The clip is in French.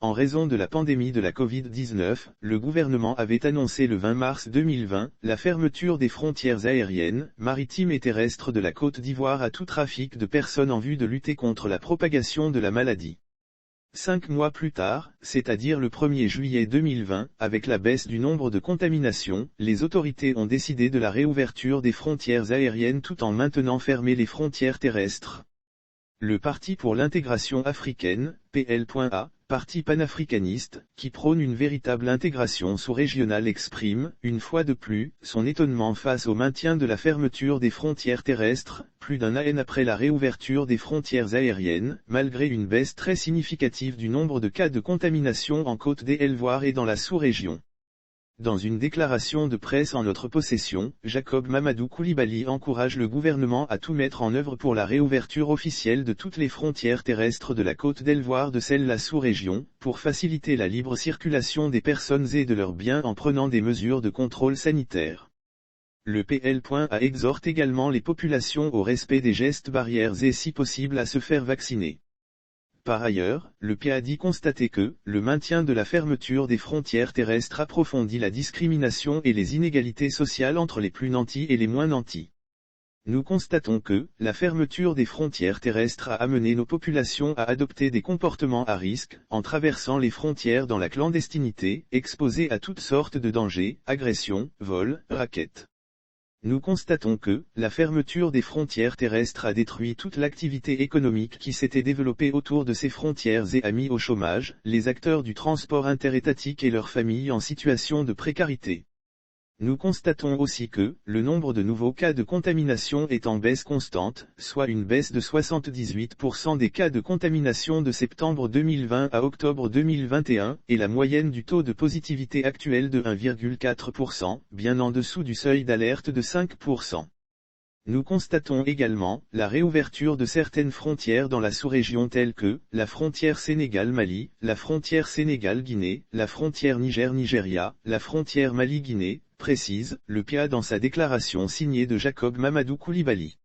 en raison de la pandémie de la Covid-19, le gouvernement avait annoncé le 20 mars 2020 la fermeture des frontières aériennes, maritimes et terrestres de la Côte d'Ivoire à tout trafic de personnes en vue de lutter contre la propagation de la maladie. 5 mois plus tard, c'est-à-dire le 1er juillet 2020, avec la baisse du nombre de contaminations, les autorités ont décidé de la réouverture des frontières aériennes tout en maintenant fermées les frontières terrestres. Le Parti pour l'intégration africaine, PL.A, parti panafricaniste, qui prône une véritable intégration sous-régionale exprime, une fois de plus, son étonnement face au maintien de la fermeture des frontières terrestres, plus d'un an après la réouverture des frontières aériennes, malgré une baisse très significative du nombre de cas de contamination en Côte d'Ivoire et dans la sous-région. Dans une déclaration de presse en notre possession, Jacob Mamadou Coulibaly encourage le gouvernement à tout mettre en œuvre pour la réouverture officielle de toutes les frontières terrestres de la Côte d'Ivoire de celle-la sous-région, pour faciliter la libre circulation des personnes et de leurs biens en prenant des mesures de contrôle sanitaire. Le PL.A exhorte également les populations au respect des gestes barrières et si possible à se faire vacciner. Par ailleurs, le PA dit constater que, le maintien de la fermeture des frontières terrestres approfondit la discrimination et les inégalités sociales entre les plus nantis et les moins nantis. Nous constatons que, la fermeture des frontières terrestres a amené nos populations à adopter des comportements à risque, en traversant les frontières dans la clandestinité, exposées à toutes sortes de dangers, agressions, vols, rackets. Nous constatons que, la fermeture des frontières terrestres a détruit toute l'activité économique qui s'était développée autour de ces frontières et a mis au chômage, les acteurs du transport interétatique et leurs familles en situation de précarité. Nous constatons aussi que, le nombre de nouveaux cas de contamination est en baisse constante, soit une baisse de 78% des cas de contamination de septembre 2020 à octobre 2021, et la moyenne du taux de positivité actuel de 1,4%, bien en dessous du seuil d'alerte de 5%. Nous constatons également, la réouverture de certaines frontières dans la sous-région telles que, la frontière Sénégal-Mali, la frontière Sénégal-Guinée, la frontière Niger-Nigeria, la frontière Mali-Guinée, précise, le PA dans sa déclaration signée de Jacob Mamadou Coulibaly.